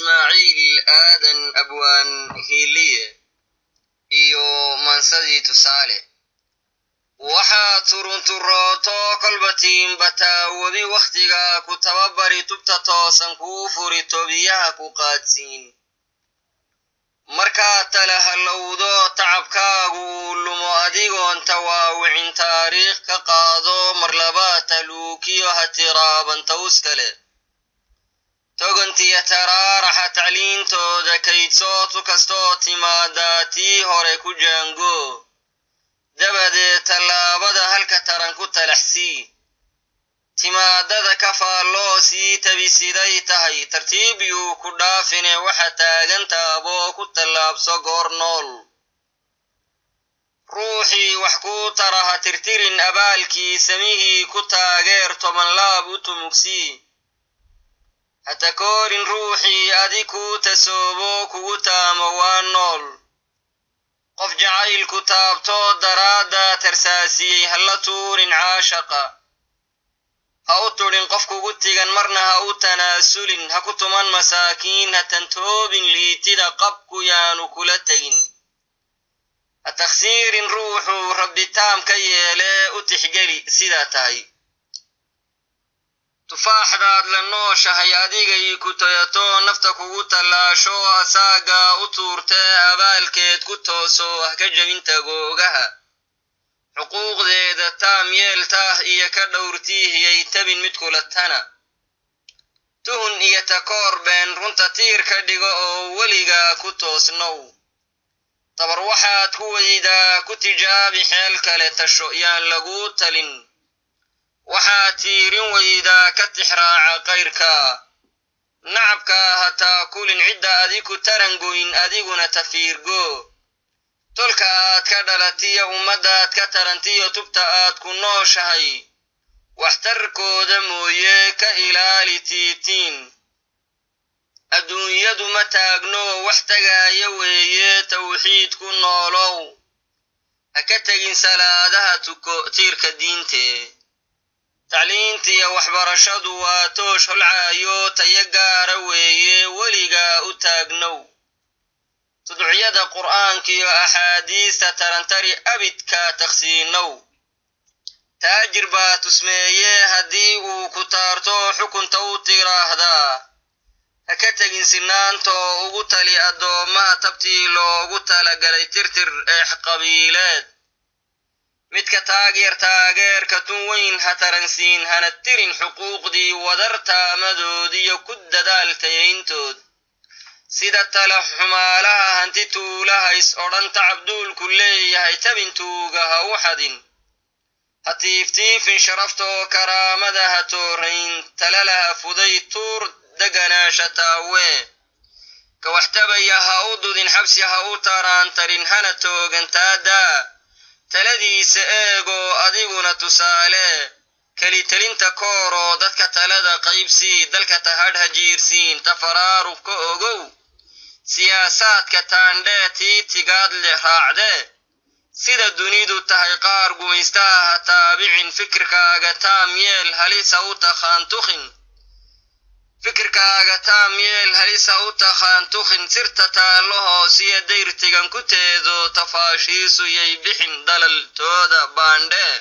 إسماعيل آدن أبوان هيلية إيو منصدي تسالي وحا ترونتروتو قلبتين بتا وبي وقتها كتببري تبتتو سنكوفري توبيها كقادسين marka tala halowdo tacabkaagu lumo adigoon tawaawicin taariikh ka qaado mar labaad luukiyo hatiraaban tawskale togantiya taraaraxa tacliintooda kaydsood kastoo timaadaatii hore ku jaango dabadeed tallaabada halka taran ku talaxsii timaadada ka faalloo sii tabisiday tahay tartiibiyuu ku dhaafine waxa taagantaaboo ku tallaabso goor nool ruuxii wax ku taraha tirtirin abaalkii samihii ku taageer toban laab u tumugsii hata koorin ruuxii adi ku tasoobo kugu taamo waa nool qof jacaylku taabto daraadda tarsaasiyey halla tuurin caashaqa ha u turin qof kugu tigan marna ha u tanaasulin ha ku tuman masaakiin ha tantoobin liitida qabku yaanu kula tegin ha takhsiirin ruuxu rabbitaam ka yeele u tixgeli sidaa tahay tufaaxdaad la nooshahay adigay ku tayato nafta kugu tallaasho asaaga u tuurtee abaalkeed ku tooso ah ka jabinta googaha xuquuqdeeda taam yeeltaah iyo ka dhowrtiihiyay tabin mid kula tana tuhun iyo takoor been runta tiir ka dhigo oo weligaa ku toosnow tabar waxaad ku weydaa ku tijaabi xeel kale tasho yaan lagu talin waxaad tiirin weydaa ka tixraaca qayrka nacabka hataa kulin cidda adiku tarangoyn adiguna tafiirgo tolka aad ka dhalatiyo ummadaad ka tarantiyo tubta aad ku nooshahay waxtarkooda mooye ka ilaali tiitiin adduunyadu ma taagno wax tagaaya weeye tawxiid ku noolow ha ka tegin salaadaha tuko tiirka diintee tacliintiyo waxbarashadu waa toosh holcaayo tayo gaara weeye weligaa u taagnow tudciyada qur'aankiyo axaadiista tarantari abidka takhsiinow taajir baa tusmeeye haddii uu ku taarto xukunta u tiraahdaa ha ka tegin sinaantoo ugu tali addoommaha tabtii loogu talagalay tirtir eex qabiileed midka taageerka tun weyn ha taransiin hana tirin xuquuqdii wadartaamadoodiyo ku dadaaltayayntood sida tala xumaalaha hanti tuulaha is odhan tacabduulku leeyahay tabintuuga ha u xadin ha tiiftiifin sharaftoo karaamada ha toorayn talalaha fuday tuur deganaasha taawee ka waxtabaya ha u dudin xabsi ha u taraantarin hana toogantaadaa taladiisa eegoo adiguna tusaale keli telinta kooroo dadka talada qaybsii dalka tahadh ha jiirsiin tafaraarub ka ogow siyaasaadka taandhee tiitigaad leh raacdee sida dunidu tahay qaar gumaystaha ha taabicin fikirkaaga taam yeel halisa u takhaantukhin sirta taallo hoosiya dayrtigan ku teedo tafaashiisu yay bixin dalaltooda baandhee